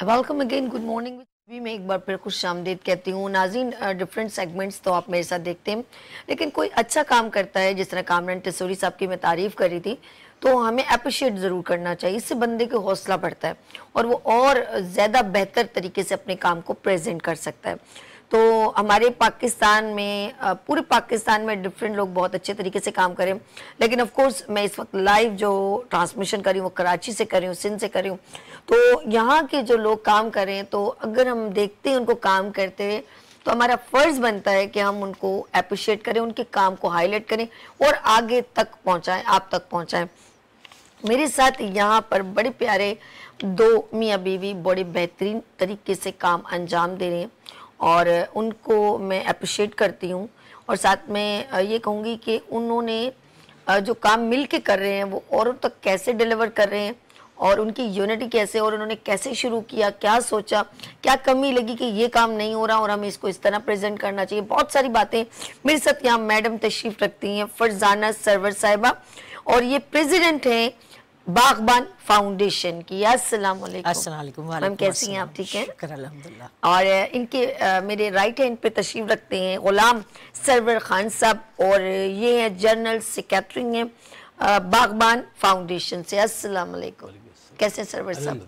Welcome again, good morning. भी मैं एक बार फिर खुशामदीद कहती हूँ नाज़रीन। डिफरेंट सेगमेंट्स तो आप मेरे साथ देखते हैं, लेकिन कोई अच्छा काम करता है, जिस तरह कामरान टेसोरी साहब की मैं तारीफ़ करी थी, तो हमें अप्रिशिएट ज़रूर करना चाहिए। इससे बंदे को हौसला बढ़ता है और वो और ज़्यादा बेहतर तरीके से अपने काम को प्रेजेंट कर सकता है। तो हमारे पाकिस्तान में, पूरे पाकिस्तान में डिफरेंट लोग बहुत अच्छे तरीके से काम करें, लेकिन ऑफ कोर्स मैं इस वक्त लाइव जो ट्रांसमिशन कर रही हूँ वो कराची से कर रही हूँ, सिंध से कर रही हूँ। तो यहाँ के जो लोग काम करें, तो अगर हम देखते हैं उनको काम करते हुए, तो हमारा फ़र्ज़ बनता है कि हम उनको अप्रिशिएट करें, उनके काम को हाईलाइट करें और आगे तक पहुँचाएँ, आप तक पहुँचाएँ। मेरे साथ यहाँ पर बड़े प्यारे दो मियाँ बीवी बड़े बेहतरीन तरीके से काम अंजाम दे रहे हैं और उनको मैं अप्रिशिएट करती हूँ। और साथ में ये कहूँगी कि उन्होंने जो काम मिल के कर रहे हैं वो औरों तक कैसे डिलीवर कर रहे हैं और उनकी यूनिटी कैसे, और उन्होंने कैसे शुरू किया, क्या सोचा, क्या कमी लगी कि ये काम नहीं हो रहा और हमें इसको इस तरह प्रेजेंट करना चाहिए। बहुत सारी बातें मेरे साथ यहाँ मैडम तशरीफ रखती हैं, फरजाना सरवर साहिबा, और ये प्रेसिडेंट हैं बागबान फाउंडेशन की। अस्सलाम वालेकुम मैम, कैसी हैं आप? ठीक हैं, अल्हम्दुलिल्लाह। और इनके मेरे राइट हैंड पे तशरीफ रखते हैं गुलाम सरवर खान साहब, और ये हैं जनरल सेक्रेटरी हैं बागबान फाउंडेशन से। अस्सलाम वालेकुम, कैसे हैं सरवर साहब?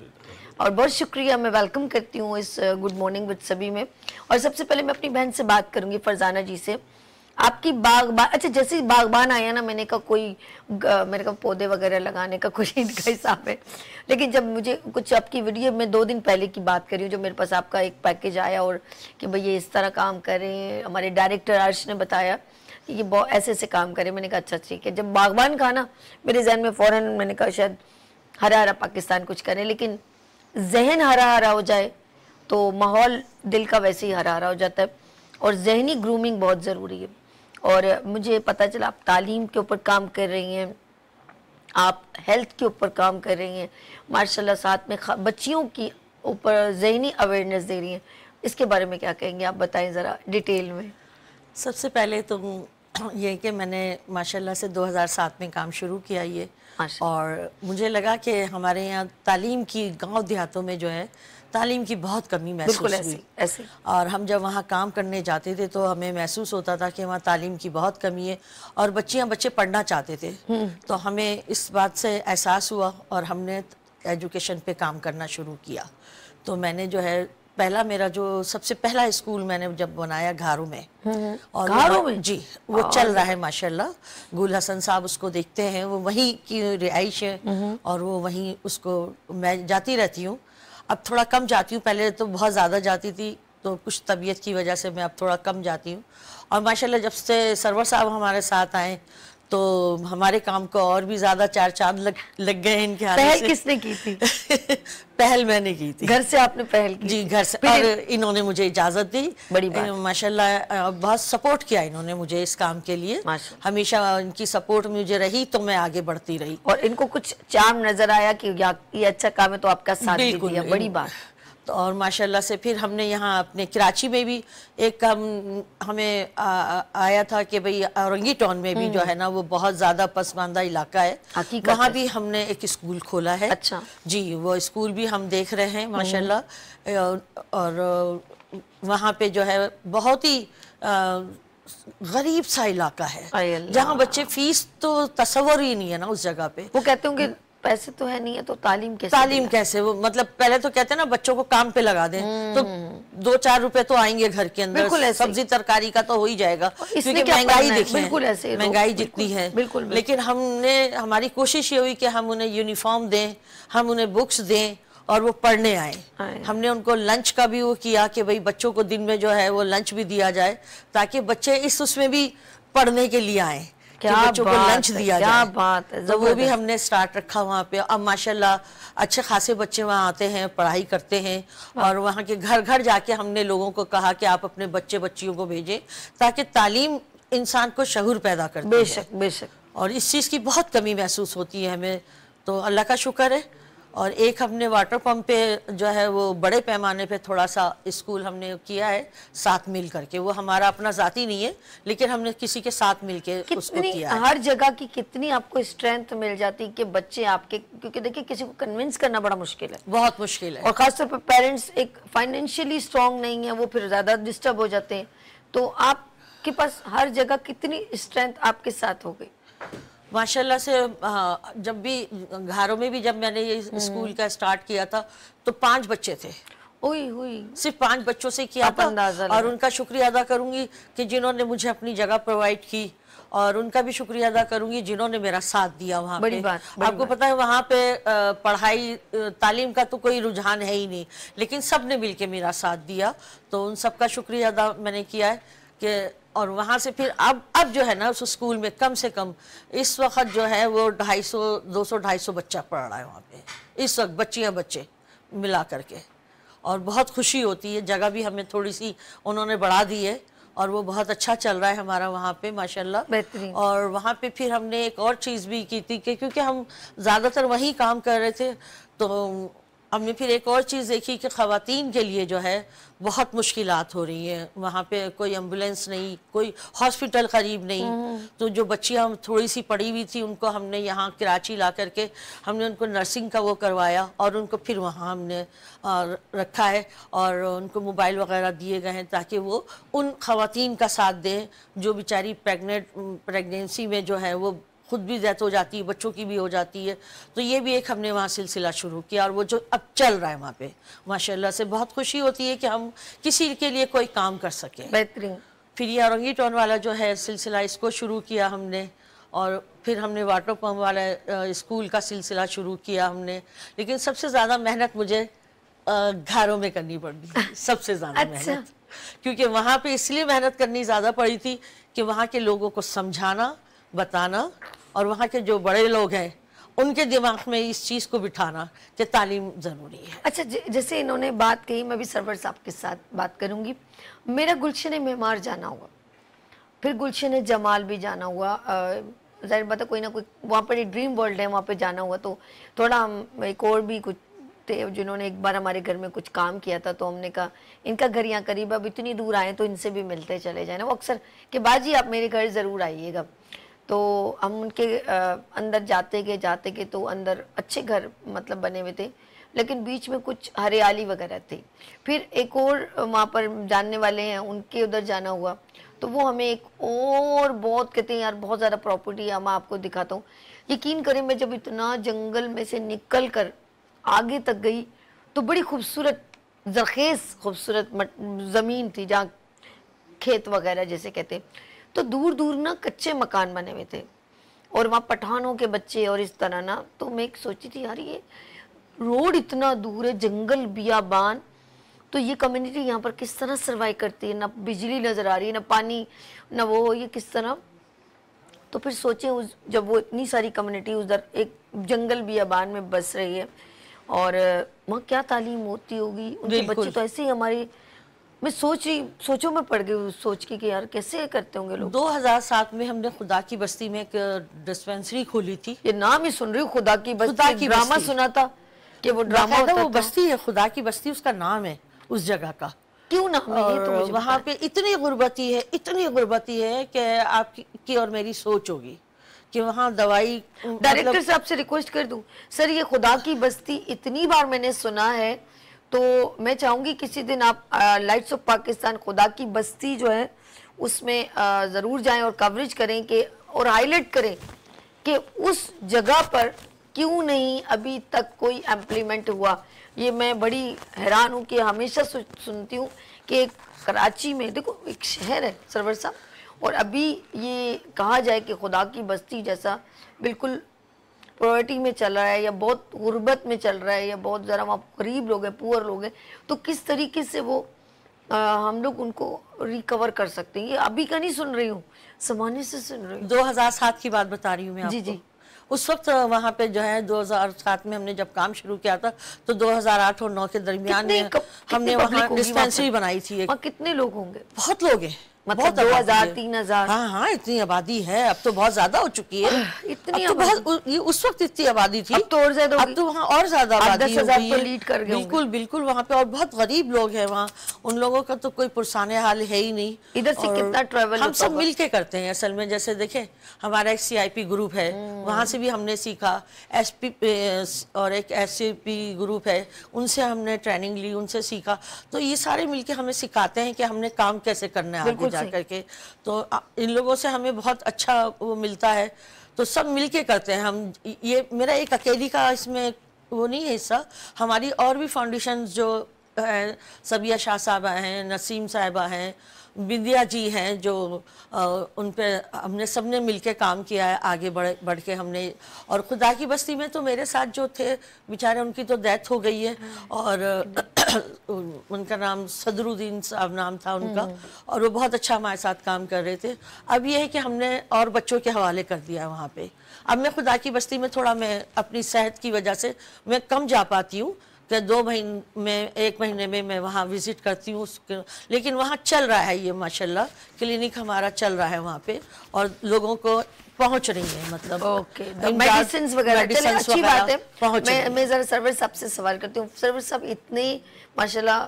और बहुत शुक्रिया, मैं वेलकम करती हूँ इस गुड मॉर्निंग विद सभी में। और सबसे पहले मैं अपनी बहन से बात करूँगी, फरजाना जी से। आपकी बागबान, अच्छा जैसे बागबान आया ना, मैंने कहा कोई मेरे को पौधे वगैरह लगाने का कुछ इनका हिसाब है, लेकिन जब मुझे कुछ आपकी वीडियो में 2 दिन पहले की बात करी हूँ, जो मेरे पास आपका एक पैकेज आया और कि भाई ये इस तरह काम करें, हमारे डायरेक्टर अर्श ने बताया कि ये बहुत ऐसे ऐसे काम करें। मैंने कहा अच्छा ठीक है। जब बागबान कहा ना, मेरे जहन में फ़ौरन मैंने कहा शायद हरा हरा पाकिस्तान कुछ करें, लेकिन जहन हरा हरा हो जाए तो माहौल दिल का वैसे ही हरा हरा हो जाता है, और जहनी ग्रूमिंग बहुत ज़रूरी है। और मुझे पता चला आप तालीम के ऊपर काम कर रही हैं, आप हेल्थ के ऊपर काम कर रही हैं माशाल्लाह, साथ में बच्चियों की ऊपर जहनी अवेयरनेस दे रही हैं। इसके बारे में क्या कहेंगे आप, बताएं ज़रा डिटेल में। सबसे पहले तो ये कि मैंने माशाल्लाह से 2007 में काम शुरू किया ये, और मुझे लगा कि हमारे यहाँ तालीम की गांव देहातों में जो है तालीम की बहुत कमी महसूस हुई। ऐसे और हम जब वहाँ काम करने जाते थे तो हमें महसूस होता था कि वहाँ तालीम की बहुत कमी है और बच्चे पढ़ना चाहते थे। तो हमें इस बात से एहसास हुआ और हमने एजुकेशन पे काम करना शुरू किया। तो मैंने जो है पहला, मेरा जो सबसे पहला स्कूल मैंने जब बनाया घारू में, और घारू में जी वो चल रहा है माशाल्लाह। गुल हसन साहब उसको देखते हैं, वो वहीं की रिहाइश है और वो वहीं उसको मैं जाती रहती हूँ। अब थोड़ा कम जाती हूँ, पहले तो बहुत ज़्यादा जाती थी, तो कुछ तबीयत की वजह से मैं अब थोड़ा कम जाती हूँ। और माशाल्लाह जब से सरवर साहब हमारे साथ आए तो हमारे काम को और भी ज़्यादा 4 चांद लग गए इनके आने से। पहल किसने की थी? पहल मैंने की थी। घर से आपने पहल की? जी घर से, और इन्होंने मुझे इजाज़त दी। बड़ी बात। माशाल्लाह बहुत सपोर्ट किया इन्होंने मुझे इस काम के लिए, हमेशा इनकी सपोर्ट मुझे रही, तो मैं आगे बढ़ती रही। और इनको कुछ चार्म नजर आया कि ये अच्छा काम है तो आपका साथ दे दिया, बड़ी बात। तो और माशाल्लाह से फिर हमने यहाँ अपने कराची में भी एक हमें आया था कि भाई औरंगी टाउन में भी जो है ना वो बहुत ज़्यादा पसमानदा इलाका है, वहाँ भी हमने एक स्कूल खोला है। अच्छा जी, वो स्कूल भी हम देख रहे हैं माशाल्लाह। और वहाँ पे जो है बहुत ही गरीब सा इलाका है जहाँ बच्चे, फीस तो तस्वर ही नहीं है ना उस जगह पे। वो कहते होंगे पैसे तो है नहीं है तो तालीम कैसे वो मतलब पहले तो कहते हैं ना बच्चों को काम पे लगा दें तो 2-4 रुपए तो आएंगे घर के अंदर, सब्जी तरकारी का तो हो ही जाएगा, क्योंकि महंगाई देखिए, महंगाई जितनी है। लेकिन हमने, हमारी कोशिश ये हुई कि हम उन्हें यूनिफॉर्म दें, हम उन्हें बुक्स दें और वो पढ़ने आए। हमने उनको लंच का भी वो किया कि भाई बच्चों को दिन में जो है वो लंच भी दिया जाए, ताकि बच्चे उसमें भी पढ़ने के लिए आए, बच्चों को लंच दिया जाए। बात है, तो वो भी हमने स्टार्ट रखा वहाँ पे। अब माशाल्लाह अच्छे खासे बच्चे वहाँ आते हैं, पढ़ाई करते हैं, और वहाँ के घर घर जाके हमने लोगों को कहा कि आप अपने बच्चियों को भेजें, ताकि तालीम इंसान को शऊर पैदा करती है। बेशक। और इस चीज़ की बहुत कमी महसूस होती है हमें, तो अल्लाह का शुक्र है। और एक हमने वाटर पंप पे जो है वो बड़े पैमाने पे थोड़ा सा स्कूल हमने किया है साथ मिल करके। वो हमारा अपना जाती नहीं है, लेकिन हमने किसी के साथ मिलके उसको किया है। हर जगह की कितनी आपको स्ट्रेंथ मिल जाती कि बच्चे आपके, क्योंकि देखिए किसी को कन्विंस करना बड़ा मुश्किल है, बहुत मुश्किल है, और खासतौर पर पेरेंट्स एक फाइनेंशियली स्ट्रांग नहीं है, वो फिर ज्यादा डिस्टर्ब हो जाते हैं। तो आपके पास हर जगह कितनी स्ट्रेंथ आपके साथ हो गई? माशाल्लाह से जब भी घरों में भी जब मैंने ये स्कूल का स्टार्ट किया था तो 5 बच्चे थे, सिर्फ 5 बच्चों से किया था। और उनका शुक्रिया अदा करूंगी कि जिन्होंने मुझे अपनी जगह प्रोवाइड की, और उनका भी शुक्रिया अदा करूंगी जिन्होंने मेरा साथ दिया वहाँ पे। आपको पता है वहाँ पे पढ़ाई तालीम का तो कोई रुझान है ही नहीं, लेकिन सब ने मिलके मेरा साथ दिया, तो उन सब का शुक्रिया अदा मैंने किया है कि। और वहाँ से फिर अब जो है ना उस स्कूल में कम से कम इस वक्त जो है वो 250-250 बच्चा पढ़ रहा है वहाँ पे इस वक्त, बच्चे मिला करके। और बहुत खुशी होती है, जगह भी हमें थोड़ी सी उन्होंने बढ़ा दी है और वो बहुत अच्छा चल रहा है हमारा वहाँ पे माशाल्लाह, बेहतरीन। और वहाँ पे फिर हमने एक और चीज़ भी की थी कि क्योंकि हम ज़्यादातर वहीं काम कर रहे थे, तो हमने फिर एक और चीज़ देखी कि ख़वातीन के लिए जो है बहुत मुश्किलात हो रही हैं। वहाँ पे कोई एम्बुलेंस नहीं, कोई हॉस्पिटल करीब नहीं, तो जो बच्चियाँ थोड़ी सी पड़ी हुई थी उनको हमने यहाँ कराची ला करके हमने उनको नर्सिंग का वो करवाया, और उनको फिर वहाँ हमने रखा है, और उनको मोबाइल वगैरह दिए गए हैं ताकि वो उन ख़वातीन का साथ दें जो बेचारी प्रेगनेंसी में जो है वो खुद भी डेथ हो जाती है, बच्चों की भी हो जाती है। तो ये भी एक हमने वहाँ सिलसिला शुरू किया, और वो जो अब चल रहा है वहाँ पे माशाल्लाह से बहुत खुशी होती है कि हम किसी के लिए कोई काम कर सके। बेहतरीन। फिर ये औरंगी टाउन वाला जो है सिलसिला, इसको शुरू किया हमने, और फिर हमने वाटर पम्प वाला स्कूल का सिलसिला शुरू किया हमने। लेकिन सबसे ज़्यादा मेहनत मुझे घरों में करनी पड़ी, सबसे ज़्यादा मेहनत, क्योंकि वहाँ पे इसलिए मेहनत करनी ज़्यादा पड़ी थी कि वहाँ के लोगों को समझाना, बताना, और वहाँ के जो बड़े लोग हैं उनके दिमाग में इस चीज़ को बिठाना कि तालीम ज़रूरी है। अच्छा, जैसे इन्होंने बात कही, मैं भी सरवर साहब के साथ बात करूँगी। मेरा गुलशन मेमार जाना हुआ, फिर गुलशन जमाल भी जाना हुआ, ज़ाहिर बात है कोई ना कोई वहाँ पर ड्रीम वर्ल्ड है, वहाँ पे जाना हुआ। तो थोड़ा हम एक और भी कुछ थे जिन्होंने एक बार हमारे घर में कुछ काम किया था, तो हमने कहा इनका घर यहाँ करीब, अब इतनी दूर आए तो इनसे भी मिलते चले जाए ना। वो अक्सर कि बाजी आप मेरे घर ज़रूर आइएगा, तो हम उनके अंदर जाते गए तो अंदर अच्छे घर मतलब बने हुए थे, लेकिन बीच में कुछ हरियाली वगैरह थी। फिर एक और वहाँ पर जानने वाले हैं, उनके उधर जाना हुआ, तो वो हमें एक और बहुत कहते हैं यार बहुत ज़्यादा प्रॉपर्टी है, मैं आपको दिखाता हूँ। यकीन करें मैं जब इतना जंगल में से निकल कर आगे तक गई तो बड़ी खूबसूरत जरखेज़ खूबसूरत ज़मीन थी जहाँ खेत वगैरह जैसे कहते, तो दूर दूर ना कच्चे मकान बने हुए थे, और वहाँ पठानों के बच्चे और इस तरह ना। तो मैं एक सोची थी यार ये रोड इतना दूर है, जंगल बियाबान, तो ये कम्युनिटी यहाँ पर किस तरह सर्वाइव करती है, ना बिजली नज़र आ रही है, ना पानी, ना वो, ये किस तरह। तो फिर सोचें उस जब वो इतनी सारी कम्युनिटी उधर एक जंगल बियाबान में बस रही है, और वहाँ क्या तालीम होती होगी, उनके बच्चे तो ऐसे ही हमारी, मैं सोचो मैं पड़ गई सोच के कि यार कैसे करते होंगे लोग। 2007 में हमने खुदा की बस्ती में एक डिस्पेंसरी खोली थी। ये नाम ही सुन रही हूँ, खुदा की बस्ती, ड्रामा सुना था कि वो ड्रामा होता वो बस्ती है, खुदा की बस्ती उसका नाम है उस जगह का। क्यों नाम है ये तो मुझे वहाँ पे इतनी गुर्बती है कि आपकी और मेरी सोच होगी कि वहाँ दवाई। डायरेक्टर साहब से रिक्वेस्ट कर दूं सर, ये खुदा की बस्ती इतनी बार मैंने सुना है, तो मैं चाहूंगी किसी दिन आप लाइट्स ऑफ पाकिस्तान खुदा की बस्ती जो है उसमें ज़रूर जाएं और कवरेज करें कि और हाईलाइट करें कि उस जगह पर क्यों नहीं अभी तक कोई इम्प्लीमेंट हुआ। ये मैं बड़ी हैरान हूँ कि हमेशा सुनती हूँ कि कराची में देखो एक शहर है सरवर साहब, और अभी ये कहा जाए कि खुदा की बस्ती जैसा बिल्कुल पॉवर्टी में चल रहा है या बहुत गुर्बत में चल रहा है या बहुत ज़रा वहाँ गरीब लोग हैं, पुअर लोग हैं, तो किस तरीके से वो हम लोग उनको रिकवर कर सकते हैं। ये अभी का नहीं सुन रही हूँ, ज़माने से सुन रही हूँ। 2007 की बात बता रही हूँ मैं आपको। जी। उस वक्त वहाँ पे जो है 2007 में हमने जब काम शुरू किया था, तो 2008 और 2009 के दरमियान हमने वहाँ डिस्पेंसरी बनाई थी। कितने लोग होंगे? बहुत लोग हैं, मतलब 2000 3000? हाँ हाँ, इतनी आबादी है, अब तो बहुत ज्यादा हो चुकी है। इतनी अब तो बहुत, ये उस वक्त इतनी आबादी थी, अब तो और ज्यादा, अब तो वहाँ और ज्यादा आबादी हो गई तो लीड कर गए। बिल्कुल बिल्कुल, वहाँ पे और बहुत गरीब लोग हैं वहाँ, उन लोगों का तो कोई पुरसाने हाल है ही नहीं। इधर से कितना ट्रैवल हम सब मिल के करते हैं असल में। जैसे देखें, हमारा एक CIP ग्रुप है, वहाँ से भी हमने सीखा, SP और एक SCP ग्रुप है, उनसे हमने ट्रेनिंग ली, उनसे सीखा। तो ये सारे मिलके हमें सिखाते हैं कि हमने काम कैसे करना है आगे जा करके। तो इन लोगों से हमें बहुत अच्छा वो मिलता है, तो सब मिलके करते हैं हम। ये मेरा एक अकेली का इसमें वो नहीं है हिस्सा, हमारी और भी फाउंडेशन जो है, सबिया शाह साहबा हैं, नसीम साहिबा हैं, विद्या जी हैं, जो उन पे हमने सबने मिलके काम किया है, आगे बढ़ के हमने। और खुदा की बस्ती में तो मेरे साथ जो थे बेचारे, उनकी तो डेथ हो गई है, और उनका नाम सदरुद्दीन साहब नाम था उनका, और वो बहुत अच्छा हमारे साथ काम कर रहे थे। अब ये है कि हमने और बच्चों के हवाले कर दिया वहाँ पे। अब मैं खुदा की बस्ती में थोड़ा, मैं अपनी सेहत की वजह से मैं कम जा पाती हूँ, कि 2 महीने में, 1 महीने में मैं वहाँ विजिट करती हूँ, लेकिन वहाँ चल रहा है ये माशाल्लाह, क्लिनिक हमारा चल रहा है वहाँ पे, और लोगों को पहुँच रही है, मतलब मेडिसिन वगैरह, अच्छी बात है। मैं जरा सरवर साहब से सवाल करती हूँ। सरवर साहब इतने माशाल्लाह,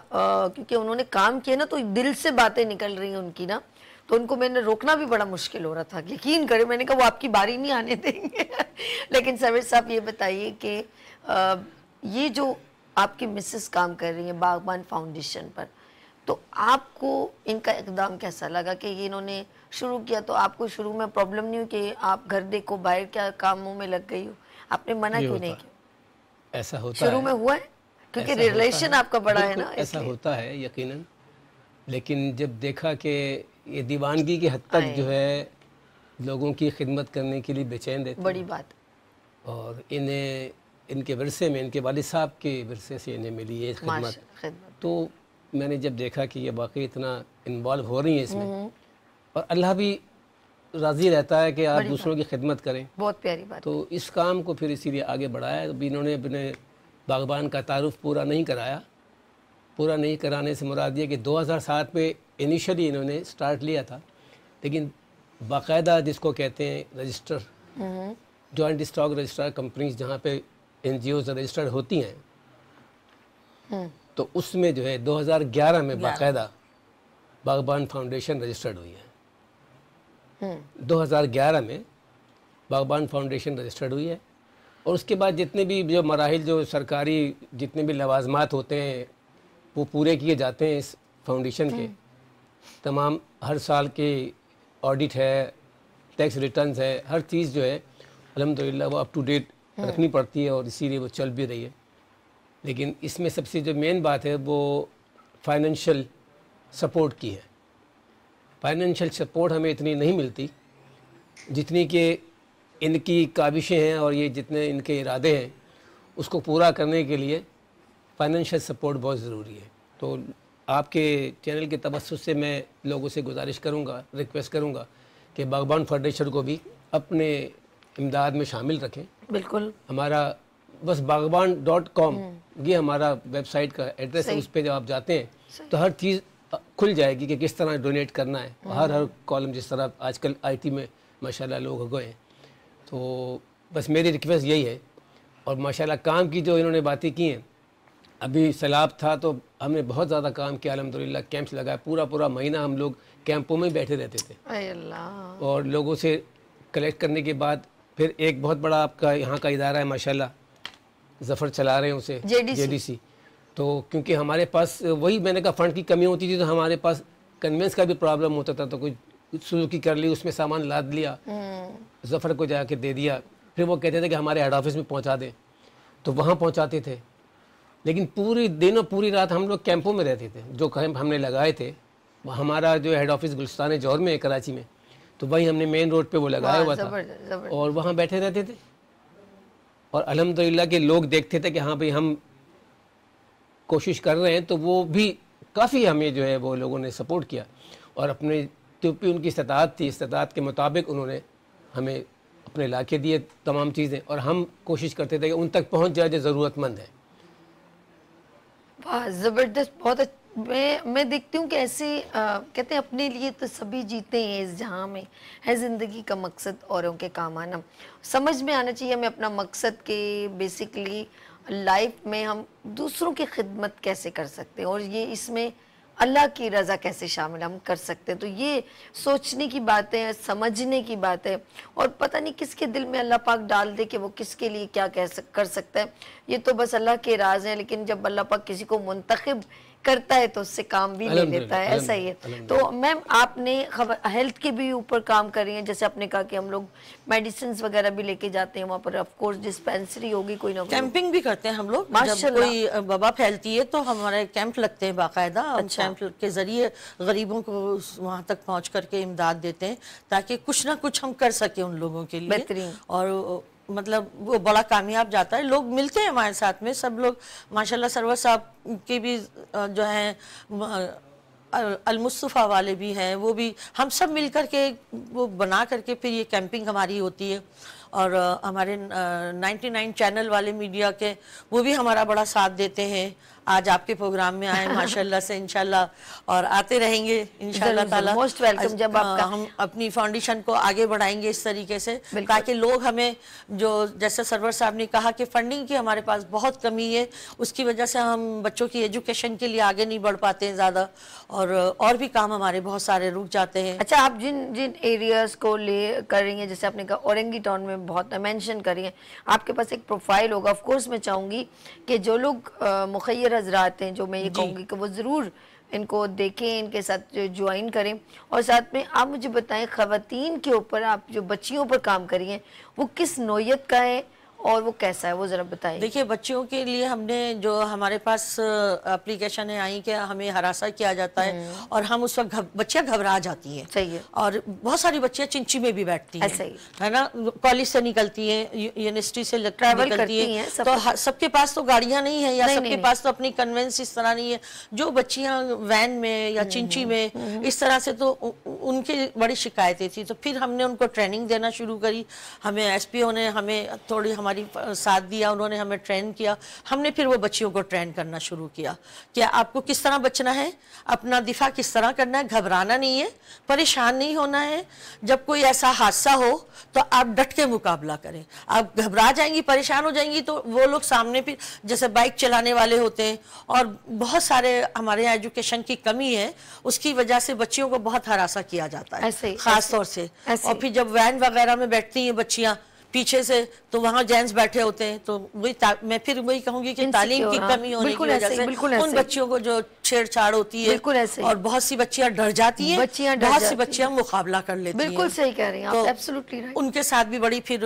क्योंकि उन्होंने काम किया ना, तो दिल से बातें निकल रही हैं उनकी ना, तो उनको मैंने रोकना भी बड़ा मुश्किल हो रहा था। यकीन करें, मैंने कहा वो आपकी बारी नहीं आने देंगे। लेकिन सरवर साहब ये बताइए कि ये जो आपकी मिसेस काम कर रही है बागबान फाउंडेशन पर, तो आपको इनका इकदाम कैसा लगा कि ये इन्होंने शुरू किया? तो आपको शुरू में प्रॉब्लम नहीं हुई कि आप घर देखो, बाहर क्या कामों में लग गई हो? आपने मना क्यों नहीं किया? ऐसा होता शुरू में हुआ है, क्योंकि रिलेशन आपका बड़ा है ना, ऐसा होता है यकीनन। लेकिन जब देखा कि ये दीवानगी की हद तक जो है लोगों की खिदमत करने के लिए बेचैन रहते, बड़ी बात, और इन्हें इनके विरसे में, इनके वालिद साहब के विरसे से इन्हें मिली है खिदमत, तो मैंने जब देखा कि ये वाकई इतना इन्वॉल्व हो रही हैं इसमें, और अल्लाह भी राज़ी रहता है कि आप दूसरों की खिदमत करें, बहुत प्यारी बात। तो इस काम को फिर इसीलिए आगे बढ़ाया। अभी इन्होंने अपने बागबान का तारुफ पूरा नहीं कराया। पूरा नहीं कराने से मुराद ये कि 2007 में इनिशियली इन्होंने स्टार्ट लिया था, लेकिन बाकायदा जिसको कहते हैं register, joint stock registrar companies, जहाँ पे NGOs रजिस्टर्ड होती हैं, तो उसमें जो है 2011 में बाकायदा बागबान फाउंडेशन रजिस्टर्ड हुई है। 2011 में बागबान फाउंडेशन रजिस्टर्ड हुई है, और उसके बाद जितने भी जो मराहिल, जो सरकारी जितने भी लवाजमात होते हैं, वो पूरे किए जाते हैं इस फाउंडेशन के। तमाम हर साल के ऑडिट है, टैक्स रिटर्न्स है, हर चीज़ जो है अल्हम्दुलिल्लाह वो अप टू डेट रखनी पड़ती है, और इसीलिए वो चल भी रही है। लेकिन इसमें सबसे जो मेन बात है वो फाइनेंशियल सपोर्ट की है। फाइनेंशियल सपोर्ट हमें इतनी नहीं मिलती जितनी कि इनकी काबिशें हैं, और ये जितने इनके इरादे हैं उसको पूरा करने के लिए फाइनेंशियल सपोर्ट बहुत ज़रूरी है। तो आपके चैनल के तवस्सुस से मैं लोगों से गुजारिश करूँगा, रिक्वेस्ट करूँगा कि बागबान फाउंडेशन को भी अपने इमदाद में शामिल रखें। बिल्कुल, हमारा बस बागबान.com ये हमारा वेबसाइट का एड्रेस है। उस पर जब आप जाते हैं तो हर चीज़ खुल जाएगी कि किस तरह डोनेट करना है। हर कॉलम, जिस तरह आजकल IT में माशाल्लाह लोग हो गए हैं, तो बस मेरी रिक्वेस्ट यही है। और माशाल्लाह काम की जो इन्होंने बातें की हैं, अभी सैलाब था तो हमने बहुत ज़्यादा काम किया अल्हम्दुलिल्लाह, कैंप्स लगाए, पूरा महीना हम लोग कैंपों में बैठे रहते थे। अल्लाह। और लोगों से कलेक्ट करने के बाद फिर एक बहुत बड़ा आपका यहाँ का इदारा है माशाल्लाह, ज़फ़र चला रहे हैं उसे, JDC। तो क्योंकि हमारे पास वही मैंने कहा फ़ंड की कमी होती थी, तो हमारे पास कन्वेंस का भी प्रॉब्लम होता था। तो कोई सुजुकी कर ली, उसमें सामान लाद लिया, ज़फ़र को जाके दे दिया, फिर वो कहते थे कि हमारे हेड ऑफिस में पहुँचा दें, तो वहाँ पहुँचाते थे। लेकिन पूरी दिन और पूरी रात हम लोग कैंपों में रहते थे। जो कैंप हमने लगाए थे, हमारा जो हेड ऑफिस गुलिस्तान जौहर में है कराची में, तो वही हमने मेन रोड पे वो लगाया हुआ था, और वहाँ बैठे रहते थे। और अल्हम्दुलिल्लाह के लोग देखते थे कि हाँ भाई हम कोशिश कर रहे हैं, तो वो भी काफ़ी हमें जो है वो लोगों ने सपोर्ट किया, और अपने जो भी उनकी इस्तात थी, इस्तात के मुताबिक उन्होंने हमें अपने इलाके दिए तमाम चीज़ें, और हम कोशिश करते थे कि उन तक पहुँच जाए जो ज़रूरतमंद है। वाह, ज़बरदस्त, बहुत मैं देखती हूँ कि ऐसे कहते हैं अपने लिए तो सभी जीते हैं इस जहाँ में, है ज़िंदगी का मकसद औरों के काम आना। समझ में आना चाहिए हमें अपना मकसद के बेसिकली लाइफ में हम दूसरों की खिदमत कैसे कर सकते हैं और ये इसमें अल्लाह की रज़ा कैसे शामिल हम कर सकते हैं। तो ये सोचने की बात है, समझने की बात है और पता नहीं किसके दिल में अल्लाह पाक डाल दे कि वो किसके लिए क्या कर सकता है, ये तो बस अल्लाह के राज हैं। लेकिन जब अल्लाह पाक किसी को मुंतखब करता है तो उससे काम भी ले लेता है, ऐसा ही है। तो मैम आपने हेल्थ के भी ऊपर काम कर रही हैं, जैसे आपने कहा कि हम लोग मेडिसिन वगैरह भी लेके जाते हैं वहाँ पर, ऑफ कोर्स डिस्पेंसरी होगी, कोई ना कोई कैंपिंग भी करते हैं हम लोग। जब कोई वबा फैलती है तो हमारे कैंप लगते हैं बाकायदा। अच्छा। कैंप के जरिए गरीबों को वहाँ तक पहुँच करके इमदाद देते हैं ताकि कुछ ना कुछ हम कर सके उन लोगों के लिए। बेहतरीन। और मतलब वो बड़ा कामयाब जाता है। लोग मिलते हैं हमारे साथ में, सब लोग माशाल्लाह। सरवर साहब के भी जो हैं अल-मुस्तफ़ा वाले भी हैं, वो भी हम सब मिल कर के वो बना करके फिर ये कैंपिंग हमारी होती है। और हमारे 99 चैनल वाले मीडिया के वो भी हमारा बड़ा साथ देते हैं। आज आपके प्रोग्राम में आए माशाल्लाह से, इंशाल्लाह, और आते रहेंगे इंशाल्लाह ताला। Most welcome. जब आपका हम अपनी फाउंडेशन को आगे बढ़ाएंगे इस तरीके से ताकि लोग हमें, जो जैसे सरवर साहब ने कहा कि फंडिंग की हमारे पास बहुत कमी है, उसकी वजह से हम बच्चों की एजुकेशन के लिए आगे नहीं बढ़ पाते हैं ज़्यादा, और भी काम हमारे बहुत सारे रुक जाते हैं। अच्छा, आप जिन जिन एरियाज़ को ले कर रही हैं, जैसे आपने कहा औरंगी टाउन में बहुत मेंशन करी है, आपके पास एक प्रोफाइल होगा। ऑफ कोर्स मैं चाहूँगी कि जो लोग मुखय्यर हजरात हैं, जो मैं ये कहूँगी कि वो ज़रूर इनको देखें, इनके साथ ज्वाइन करें। और साथ में आप मुझे बताएं, ख़वातीन के ऊपर आप जो बच्चियों पर काम करी हैं वो किस नौयत का है और वो कैसा है, वो ज़रा बताइए। देखिए, बच्चियों के लिए हमने जो हमारे पास एप्लीकेशन है आई कि हमें हरासा किया जाता है और हम उस वक्त बच्चियाँ घबरा जाती हैं। सही है। और बहुत सारी बच्चियाँ चिंची में भी बैठती हैं, है ना, कॉलेज से निकलती हैं, यूनिवर्सिटी से ट्रैवल करती हैं, तो सबके पास तो गाड़ियाँ नहीं है, या सबके पास तो अपनी कन्वेंस इस तरह नहीं है। जो बच्चियाँ वैन में या चिंची में इस तरह से, तो उनकी बड़ी शिकायतें थी। तो फिर हमने उनको ट्रेनिंग देना शुरू करी। हमें SPO ने हमें थोड़ी हमारी साथ दिया, उन्होंने हमें ट्रेन किया। हमने फिर वो बच्चियों को ट्रेन करना शुरू किया कि आपको किस तरह बचना है, अपना दिफा किस तरह करना है, घबराना नहीं है, परेशान नहीं होना है। जब कोई ऐसा हादसा हो तो आप डट के मुकाबला करें। आप घबरा जाएंगी, परेशान हो जाएंगी तो वो लोग सामने फिर, जैसे बाइक चलाने वाले होते हैं, और बहुत सारे हमारे यहाँ एजुकेशन की कमी है, उसकी वजह से बच्चियों को बहुत हरासा किया जाता है खास तौर से। और फिर जब वैन वगैरह में बैठती हैं बच्चियाँ पीछे से, तो वहाँ जेंट्स बैठे होते हैं, तो वही मैं फिर वही कहूंगी कि तालीम की कमी होने की वजह से उन बच्चियों को जो छेड़छाड़ होती है, और बहुत सी बच्चियाँ डर जाती हैं, बहुत सी बच्चियाँ मुकाबला कर लेती हैं। बिल्कुल सही कह रही हैं आप, एब्सोल्युटली राइट। उनके साथ भी बड़ी फिर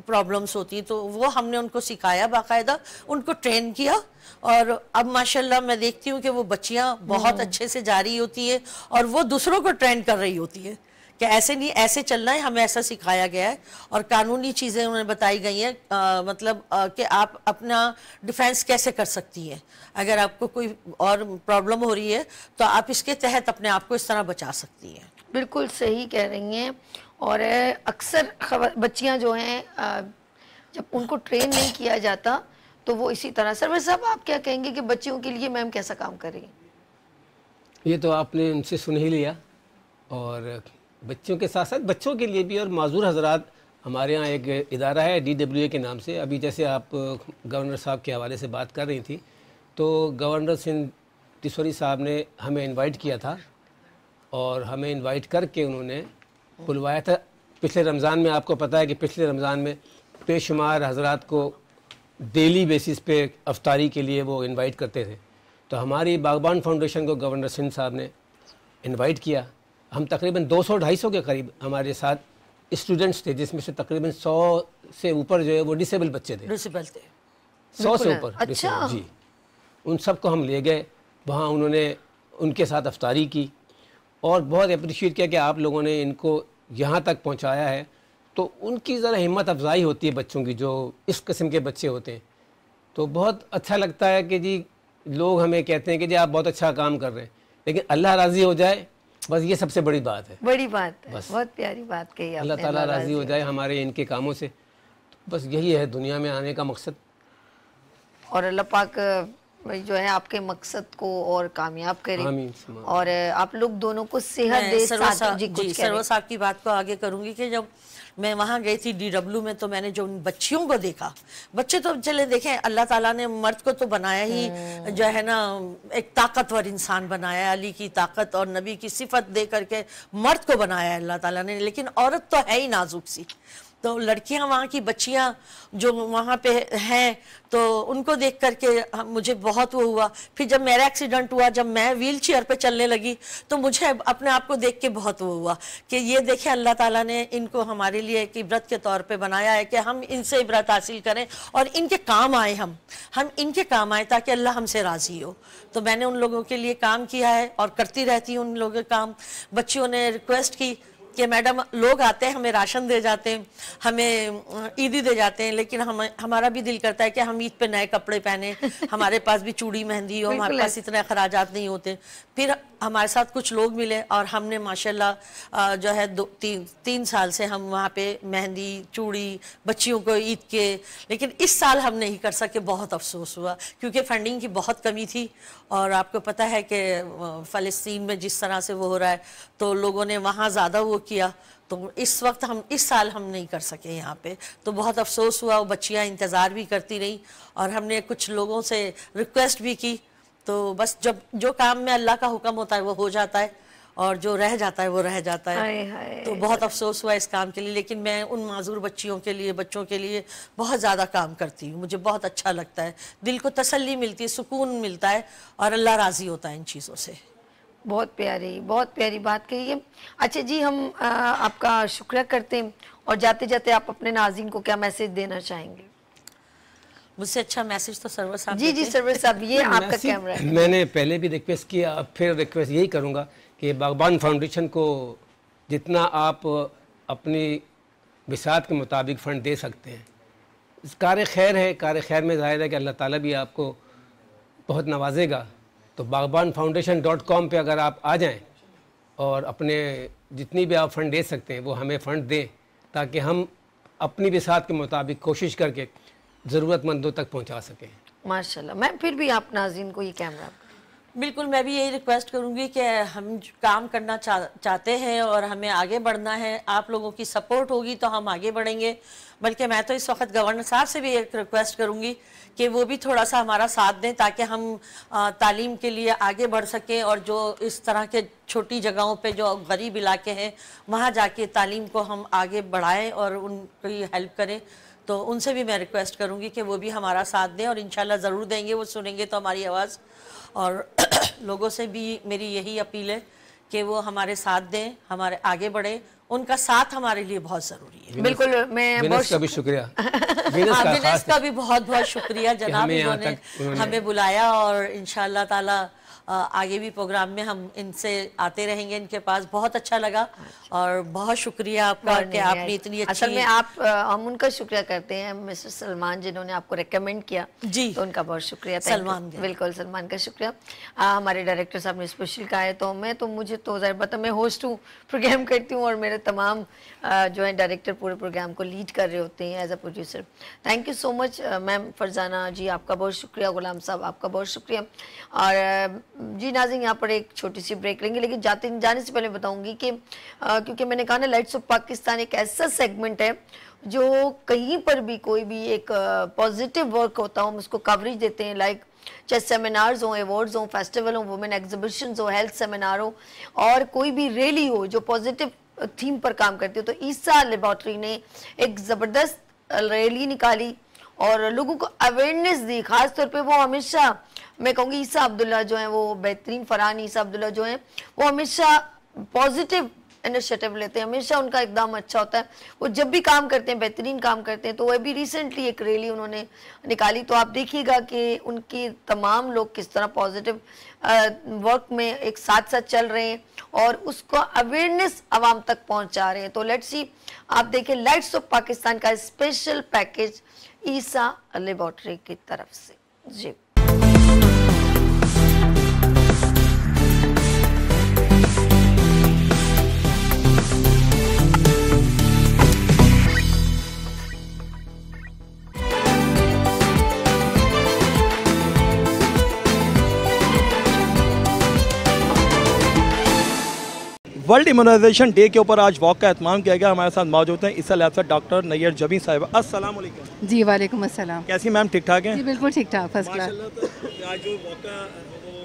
प्रॉब्लम्स होती हैं, तो वो हमने उनको सिखाया, बाकायदा उनको ट्रेन किया। और अब माशाल्लाह मैं देखती हूँ कि वो बच्चियाँ बहुत अच्छे से जा रही होती है और वो दूसरों को ट्रेन कर रही होती है कि ऐसे नहीं, ऐसे चलना है, हमें ऐसा सिखाया गया है। और कानूनी चीज़ें उन्हें बताई गई हैं, मतलब कि आप अपना डिफेंस कैसे कर सकती हैं। अगर आपको कोई और प्रॉब्लम हो रही है तो आप इसके तहत अपने आप को इस तरह बचा सकती हैं। बिल्कुल सही कह रही हैं। और अक्सर बच्चियां जो हैं, जब उनको ट्रेन नहीं किया जाता तो वो इसी तरह। सरवर साहब, आप क्या कहेंगे कि बच्चियों के लिए मैम कैसा काम कर रही हैं? ये तो आपने उनसे सुन ही लिया। और बच्चों के साथ साथ बच्चों के लिए भी, और माजूर हजरात, हमारे यहाँ एक इदारा है DWA के नाम से। अभी जैसे आप गवर्नर साहब के हवाले से बात कर रही थी, तो गवर्नर सिंध टिसोरी साहब ने हमें इनवाइट किया था, और हमें इनवाइट करके उन्होंने बुलवाया था पिछले रमज़ान में। आपको पता है कि पिछले रमज़ान में बेशुमार हजरात को डेली बेसिस पे अफ्तारी के लिए वो इनवाइट करते थे। तो हमारी बागबान फाउंडेशन को गवर्नर सिंध साहब ने इनवाइट किया। हम तकरीबन 200-250 के करीब हमारे साथ स्टूडेंट्स थे, जिसमें से तकरीबन 100 से ऊपर जो है वो डिसेबल बच्चे थे। 100 से ऊपर। अच्छा। जी, उन सबको हम ले गए वहाँ, उन्होंने उनके साथ अफ्तारी की और बहुत अप्रिशिएट किया कि आप लोगों ने इनको यहाँ तक पहुँचाया है। तो उनकी ज़रा हिम्मत अफजाई होती है बच्चों की, जो इस किस्म के बच्चे होते हैं। तो बहुत अच्छा लगता है कि जी लोग हमें कहते हैं कि जी आप बहुत अच्छा काम कर रहे हैं, लेकिन अल्लाह राज़ी हो जाए, बस ये सबसे बड़ी बात है। बड़ी बात है, बहुत प्यारी बात कही आपने। अल्लाह ताला राज़ी हो जाए हमारे इनके कामों से, तो बस यही है दुनिया में आने का मकसद। और अल्लाह पाक जो है आपके मकसद को और कामयाब करे और आप लोग दोनों को सेहत दे। सर्वर साहब की बात को आगे करूंगी कि जब मैं वहाँ गई थी DW में, तो मैंने जो उन बच्चियों को देखा, बच्चे तो चले देखें, अल्लाह ताला ने मर्द को तो बनाया ही जो है ना एक ताकतवर इंसान बनाया, अली की ताकत और नबी की सिफत दे करके मर्द को बनाया अल्लाह ताला ने, लेकिन औरत तो है ही नाजुक सी। तो लड़कियां, वहाँ की बच्चियां जो वहाँ पे हैं, तो उनको देख करके मुझे बहुत वो हुआ। फिर जब मेरा एक्सीडेंट हुआ, जब मैं व्हील चेयर पे चलने लगी, तो मुझे अपने आप को देख के बहुत वो हुआ कि ये देखें अल्लाह ताला ने इनको हमारे लिए एक इबरत के तौर पे बनाया है कि हम इनसे इबरत हासिल करें और इनके काम आए, हम इनके काम आए ताकि अल्लाह हमसे राज़ी हो। तो मैंने उन लोगों के लिए काम किया है और करती रहती हूँ उन लोगों के काम। बच्चियों ने रिक्वेस्ट की कि मैडम, लोग आते हैं, हमें राशन दे जाते हैं, हमें ईदी दे जाते हैं, लेकिन हमारा भी दिल करता है कि हम ईद पे नए कपड़े पहने, हमारे पास भी चूड़ी मेहंदी हो, हमारे पास इतने अखराजात नहीं होते। फिर हमारे साथ कुछ लोग मिले और हमने माशाल्लाह जो है 2-3 साल से हम वहाँ पे मेहंदी, चूड़ी बच्चियों को ईद के, लेकिन इस साल हम नहीं कर सके, बहुत अफसोस हुआ क्योंकि फंडिंग की बहुत कमी थी। और आपको पता है कि फ़लस्तीन में जिस तरह से वो हो रहा है, तो लोगों ने वहाँ ज़्यादा वो किया, तो इस साल हम नहीं कर सके यहाँ पे, तो बहुत अफसोस हुआ। वो बच्चियाँ इंतज़ार भी करती रही और हमने कुछ लोगों से रिक्वेस्ट भी की, तो बस जब जो काम में अल्लाह का हुक्म होता है वो हो जाता है और जो रह जाता है वो रह जाता है। तो बहुत अफसोस हुआ इस काम के लिए, लेकिन मैं उन माजूर बच्चियों के लिए, बच्चों के लिए बहुत ज़्यादा काम करती हूँ। मुझे बहुत अच्छा लगता है, दिल को तसल्ली मिलती है, सुकून मिलता है और अल्लाह राज़ी होता है इन चीज़ों से। बहुत प्यारी बात कही है। अच्छा जी, हम आपका शुक्रिया करते हैं और जाते जाते आप अपने नाज़रीन को क्या मैसेज देना चाहेंगे? मुझसे अच्छा मैसेज तो सर्वर साहब। जी सर्वर साहब, ये आपका कैमरा है। मैंने पहले भी रिक्वेस्ट किया, अब फिर रिक्वेस्ट यही करूँगा कि बागबान फाउंडेशन को जितना आप अपनी बिसात के मुताबिक फ़ंड दे सकते हैं, कार खैर है, कार खैर में ज़ाहिर है कि अल्लाह ताला भी आपको बहुत नवाजेगा। तो bagbanfoundation.com पे अगर आप आ जाएं और अपने जितनी भी आप फ़ंड दे सकते हैं वो हमें फ़ंड दें, ताकि हम अपनी बिसात के मुताबिक कोशिश करके ज़रूरतमंदों तक पहुंचा सकें। माशाल्लाह। मैं फिर भी आप नाज़रीन को ये कैमरा, बिल्कुल मैं भी यही रिक्वेस्ट करूंगी कि हम काम करना चाहते हैं और हमें आगे बढ़ना है, आप लोगों की सपोर्ट होगी तो हम आगे बढ़ेंगे। बल्कि मैं तो इस वक्त गवर्नर साहब से भी एक रिक्वेस्ट करूंगी कि वो भी थोड़ा सा हमारा साथ दें ताकि हम तालीम के लिए आगे बढ़ सकें और जो इस तरह के छोटी जगहों पे जो गरीब इलाके हैं वहाँ जाके तालीम को हम आगे बढ़ाएं और उनकी हेल्प करें। तो उनसे भी मैं रिक्वेस्ट करूंगी कि वो भी हमारा साथ दें और इंशाल्लाह ज़रूर देंगे, वो सुनेंगे तो हमारी आवाज़। और लोगों से भी मेरी यही अपील है कि वो हमारे साथ दें, हमारे आगे बढ़े, उनका साथ हमारे लिए बहुत ज़रूरी है। बिल्कुल, मैं बहुत का भी शुक्रिया, विनेस का भी बहुत बहुत शुक्रिया जनाब, इन्होंने हमें बुलाया और इंशाअल्लाह ताला आगे भी प्रोग्राम में हम इनसे आते रहेंगे, इनके पास। बहुत अच्छा लगा और बहुत शुक्रिया आपका कि आपने इतनी अच्छी। असल में हम उनका शुक्रिया करते हैं, मिस्टर सलमान जिन्होंने आपको रेकमेंड किया जी, तो उनका बहुत शुक्रिया। सलमान, बिल्कुल सलमान का शुक्रिया। हमारे डायरेक्टर साहब ने स्पेशल कहा है, तो मुझे तो ज़ाहिर बात है, मैं होस्ट हूँ, प्रोग्राम करती हूँ और मेरे तमाम जो है डायरेक्टर पूरे प्रोग्राम को लीड कर रहे होते हैं as a producer. Thank you so much ma'am Farzana ji, आपका बहुत शुक्रिया। गुलाम साहब आपका बहुत शुक्रिया। और जी नाज़रीन, यहाँ पर एक छोटी सी ब्रेक लेंगे, लेकिन जाने से पहले बताऊंगी कि क्योंकि मैंने कहा ना, लाइट्स ऑफ पाकिस्तान एक ऐसा सेगमेंट है जो कहीं पर भी कोई भी एक पॉजिटिव वर्क होता हो हम उसको कवरेज देते हैं। लाइक चाहे सेमिनार्स हो, अवार्ड्स हो, फेस्टिवल हो, वुमेन एग्जीबिशंस हो, हेल्थ सेमिनार हो और कोई भी रैली हो जो पॉजिटिव थीम पर काम करती हो, तो ईसा लेबॉर्ट्री ने एक ज़बरदस्त रैली निकाली और लोगों को अवेयरनेस दी। खास तौर पे वो हमेशा, मैं कहूँगी ईसा अब्दुल्ला जो हैं, वो बेहतरीन फरहान ईसा अब्दुल्ला जो हैं, वो हमेशा पॉजिटिव इनिशिएटिव लेते हैं, हमेशा उनका एकदम अच्छा होता है। वो जब भी काम करते हैं बेहतरीन काम करते हैं। तो अभी रिसेंटली एक रैली उन्होंने निकाली, तो आप देखिएगा कि उनके तमाम लोग किस तरह पॉजिटिव वर्क में एक साथ साथ चल रहे हैं और उसको अवेयरनेस आवाम तक पहुंचा रहे हैं। तो लेट्स सी, आप देखें लाइट्स ऑफ पाकिस्तान का स्पेशल पैकेज ईसा लेबॉर्ट्री की तरफ से। जी वर्ल्ड इम्यूनाइजेशन डे के ऊपर आज वॉक का एहतमाम किया गया। हमारे साथ मौजूद हैं ईसा लैब से डॉक्टर नैयर जबीन साहिबा। अस्सलाम वालेकुम। जी वालेकुम अस्सलाम। कैसी मैम, ठीक ठाक हैं? जी बिल्कुल ठीक ठाक, फर्स्ट क्लास। आज जो वॉक का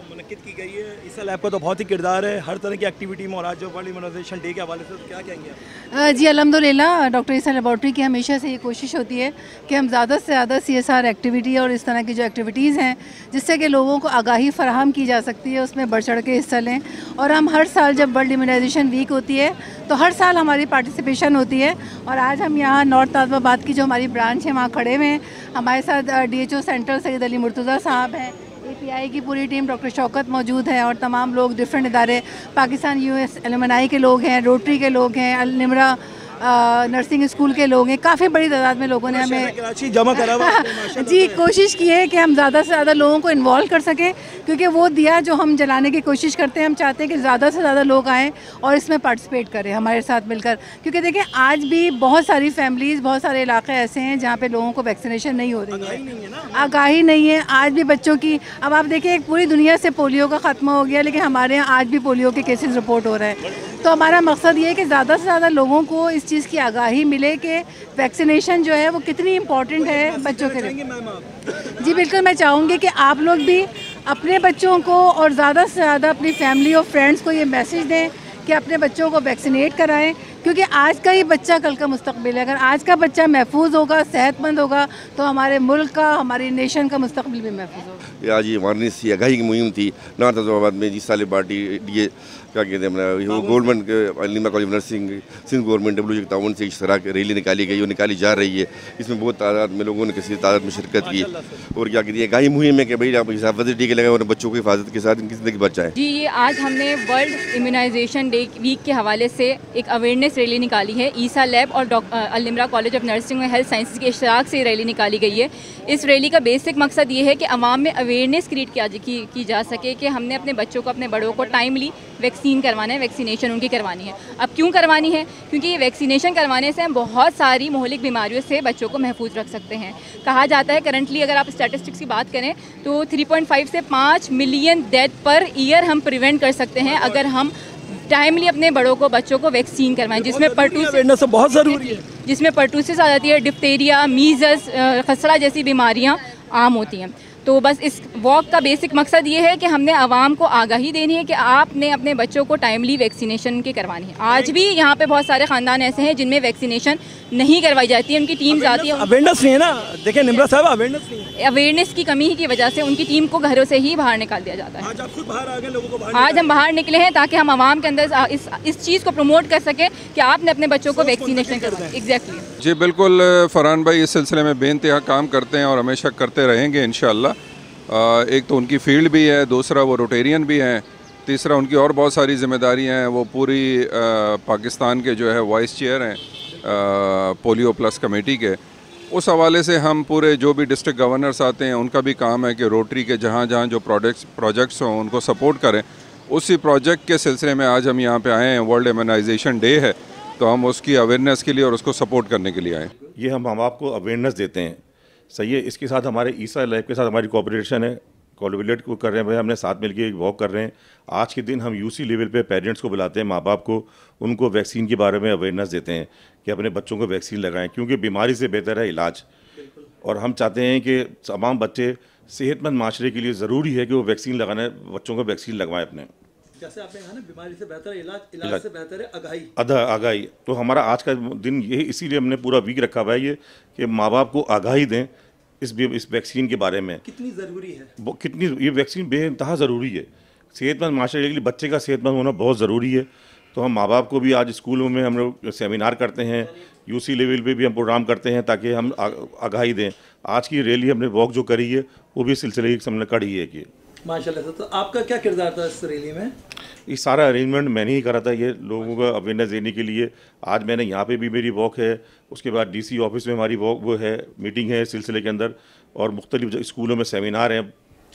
मुनक्किद की गई है, ईसा लैब का तो बहुत ही किरदार है हर तरह की एक्टिविटी में, और आज जो वर्ल्ड इम्यूनाइजेशन डे के हवाले से क्या कहेंगे? जी अल्हम्दुलिल्लाह, डॉक्टर ईसा लेबॉर्ट्री की हमेशा से ये कोशिश होती है कि हम ज़्यादा से ज़्यादा CSR एक्टिविटी और इस तरह की जो एक्टिविटीज़ हैं जिससे कि लोगों को आगाही फराहम की जा सकती है, उसमें बढ़ चढ़ के हिस्सा लें। और हम हर साल जब वर्ल्ड इम्यूनाइजेशन वीक होती है तो हर साल हमारी पार्टिसिपेशन होती है। और आज हम यहाँ नॉर्थ आज़माबाद की जो हमारी ब्रांच है वहाँ खड़े हुए हैं। हमारे साथ DHO सेंटर सैयद अली मुर्तज़ा साहब हैं, API की पूरी टीम, डॉक्टर शौकत मौजूद है और तमाम लोग डिफरेंट इदारे, पाकिस्तान US एलुमनाई के लोग हैं, रोटरी के लोग हैं, अल निमरा नर्सिंग स्कूल के लोग हैं। काफ़ी बड़ी तादाद में लोगों ने हमें कराची जमा करा हुआ जी कोशिश की है कि हम ज़्यादा से ज़्यादा लोगों को इन्वॉल्व कर सकें, क्योंकि वो दिया जो हम जलाने की कोशिश करते हैं, हम चाहते हैं कि ज़्यादा से ज़्यादा लोग आएँ और इसमें पार्टिसिपेट करें हमारे साथ मिलकर। क्योंकि देखिए आज भी बहुत सारी फैमिलीज़, बहुत सारे इलाके ऐसे हैं जहाँ पर लोगों को वैक्सीनेशन नहीं हो रही है, आगाही नहीं है। आज भी बच्चों की, अब आप देखिए पूरी दुनिया से पोलियो का ख़त्म हो गया, लेकिन हमारे यहाँ आज भी पोलियो के केसेस रिपोर्ट हो रहे हैं। तो हमारा मकसद ये है कि ज़्यादा से ज़्यादा लोगों को इस चीज़ की आगाही मिले कि वैक्सीनेशन जो है वो कितनी इम्पॉर्टेंट है बच्चों के लिए। जी बिल्कुल, मैं चाहूँगी कि आप लोग भी अपने बच्चों को और ज़्यादा से ज़्यादा अपनी फैमिली और फ्रेंड्स को ये मैसेज दें कि अपने बच्चों को वैक्सीनेट कराएं, क्योंकि आज का ही बच्चा कल का मुस्तकबिल है। अगर आज का बच्चा महफूज होगा, सेहतमंद होगा, तो हमारे मुल्क का, हमारी नेशन का मुस्तकबिल भी महफूज होगा। आज ये अवेयरनेस थी, आगाही की मुहिम थी नॉर्थ आज़माबाद में। ईसा लेबॉर्ट्री ये क्या कहते हैं अपना government Alima college nursing Sindh government WH के ताउन से इस तरह की रैली निकाली गई और निकाली जा रही है। इसमें बहुत तादाद में लोगों ने किसी तादाद में शिरकत की और क्या कहती है आगाही मुहिम है कि भाई आप हिफाजती टीके लगाएं और बच्चों की हिफाजत के साथ इनकी ज़िंदगी बचाएं। जी, ये आज हमने वर्ल्ड इम्यूनाइजेशन डे वीक के हवाले से एक अवेयरनेस रैली निकाली है। ईसा लैब और अल-निमरा कॉलेज ऑफ नर्सिंग और हेल्थ साइंसेज के इश्तराक से रैली निकाली गई है। इस रैली का बेसिक मकसद ये है कि अवाम में अवेयरनेस क्रिएट की जा सके कि हमने अपने बच्चों को, अपने बड़ों को टाइमली वैक्सीन करवाना है, वैक्सीनेशन उनकी करवानी है। अब क्यों करवानी है? क्योंकि ये वैक्सीनेशन करवाने से हम बहुत सारी मोहलिक बीमारियों से बच्चों को महफूज रख सकते हैं। कहा जाता है करंटली अगर आप स्टैटिस्टिक्स की बात करें तो 3.5 से 5 मिलियन डेथ पर ईयर हम प्रिवेंट कर सकते हैं अगर हम टाइमली अपने बड़ों को, बच्चों को वैक्सीन करवाएं, जिसमें परटूसिस बहुत ज़रूरी है, जिसमें परटूसिस आ जाती है, डिप्थीरिया, मीज़ल्स, खसरा जैसी बीमारियां आम होती हैं। तो बस इस वॉक का बेसिक मकसद ये है कि हमने आवाम को आगाही देनी है कि आपने अपने बच्चों को टाइमली वैक्सीनेशन की करवानी है। आज भी यहाँ पे बहुत सारे ख़ानदान ऐसे हैं जिनमें वैक्सीनेशन नहीं करवाई जाती है, उनकी टीम जाती है, अवेयरनेस नहीं है ना। देखिए निमरा साहब, अवेयरनेस नहीं है, अवेयरनेस की कमी की वजह से उनकी टीम को घरों से ही बाहर निकाल दिया जाता है। आज आप खुद बाहर आ गए, लोगों को बाहर आज हम बाहर निकले हैं ताकि हम आवाम के अंदर इस चीज़ को प्रमोट कर सकें कि आपने अपने बच्चों को वैक्सीनेशन करवाना। एग्जैक्टली जी बिल्कुल, फरहान भाई इस सिलसिले में बेइंतहा काम करते हैं और हमेशा करते रहेंगे इंशाअल्लाह। एक तो उनकी फील्ड भी है, दूसरा वो रोटेरियन भी हैं, तीसरा उनकी और बहुत सारी जिम्मेदारियां हैं। वो पूरी पाकिस्तान के जो है वाइस चेयर हैं पोलियो प्लस कमेटी के। उस हवाले से हम पूरे जो भी डिस्ट्रिक्ट गवर्नर्स आते हैं उनका भी काम है कि रोटरी के जहाँ जहाँ जो प्रोजेक्ट्स हों उनको सपोर्ट करें। उसी प्रोजेक्ट के सिलसिले में आज हम यहाँ पे आए हैं। वर्ल्ड इम्यूनाइजेशन डे है तो हम उसकी अवेयरनेस के लिए और उसको सपोर्ट करने के लिए आए। ये हम आपको अवेयरनेस देते हैं, सही है। इसके साथ हमारे ईसा लैब के साथ हमारी कोऑपरेशन है, कोलैबोरेट को कर रहे हैं भाई, हमने साथ मिलकर एक वॉक कर रहे हैं। आज के दिन हम UC लेवल पे पेरेंट्स को बुलाते हैं, माँ बाप को, उनको वैक्सीन के बारे में अवेयरनेस देते हैं कि अपने बच्चों को वैक्सीन लगाएं, क्योंकि बीमारी से बेहतर है इलाज। और हम चाहते हैं कि तमाम बच्चे सेहतमंद माशरे के लिए ज़रूरी है कि वो वैक्सीन लगाने, बच्चों को वैक्सीन लगवाएं अपने। जैसे आपने कहा ना, बीमारी से बेहतर है इलाज से बेहतर है आगाही। आगाही तो हमारा आज का दिन यही, इसीलिए हमने पूरा वीक रखा हुआ है ये कि माँ बाप को आगाही दें इस वैक्सीन के बारे में। कितनी ज़रूरी है, कितनी ये वैक्सीन बेइंतहा ज़रूरी है। सेहतमंद माशरे के लिए बच्चे का सेहतमंद होना बहुत ज़रूरी है। तो हम माँ बाप को भी आज स्कूलों में हम लोग सेमिनार करते हैं, UC लेवल पे भी हम प्रोग्राम करते हैं ताकि हम आगाही दें। आज की रैली हमने वॉक जो करी है वो भी सिलसिले की हमने करी है कि माशाल्लाह। तो आपका क्या किरदार था इस रैली में? ये सारा अरेंजमेंट मैंने ही करा था, ये लोगों को अवेयरनेस देने के लिए। आज मैंने यहाँ पे भी मेरी वॉक है, उसके बाद DC ऑफिस में हमारी वॉक वो है, मीटिंग है इस सिलसिले के अंदर, और मुख्तलिफ स्कूलों में सेमिनार हैं।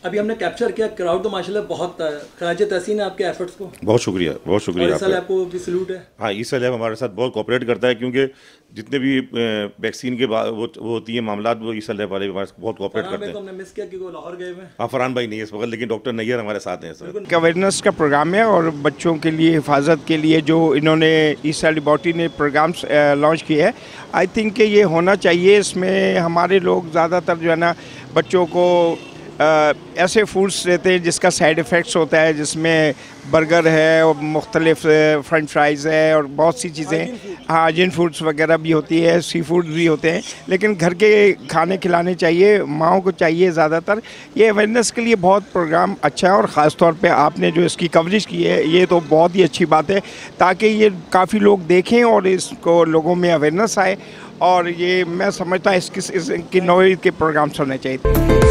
अभी हमने कैप्चर किया क्राउड, तो माशाल्लाह बहुत था। खराजे तहसीन है आपके एफर्ट्स को, बहुत शुक्रिया, बहुत शुक्रिया। ईसा लैब को भी सैल्यूट है। हाँ, ईसा लैब हमारे साथ बहुत कोऑपरेट करता है, क्योंकि जितने भी वैक्सीन के बाद वो होती है मामलात, वो ईसा लैब वाले हमारे बहुत कोऑपरेट करते हैं। तो हमने मिस किया कि वो लाहौर गए हुए। हाँ, फरहान भाई नहीं है इस वक्त, लेकिन डॉक्टर नैयर हमारे साथ हैं सर। अवेयरनेस का प्रोग्राम है और बच्चों के लिए हिफाजत के लिए जो इन्होंने ईसा लेबॉरेटरी ने प्रोग्राम्स लॉन्च किए है, आई थिंक कि ये होना चाहिए। इसमें हमारे लोग ज़्यादातर जो है ना बच्चों को ऐसे फूड्स देते हैं जिसका साइड इफ़ेक्ट्स होता है, जिसमें बर्गर है और मुख्तलिफ फ्रेंच फ्राइज़ है और बहुत सी चीज़ें, हाँ जिन फूड्स वगैरह भी होती है, सी फूड भी होते हैं, लेकिन घर के खाने खिलाने चाहिए, माओं को चाहिए ज़्यादातर। ये अवेयरनेस के लिए बहुत प्रोग्राम अच्छा है और ख़ास तौर पे आपने जो इसकी कवरेज की है ये तो बहुत ही अच्छी बात है, ताकि ये काफ़ी लोग देखें और इसको लोगों में अवेयरनेस आए। और ये मैं समझता हूँ इसकी नौईद के प्रोग्राम्स होने चाहिए।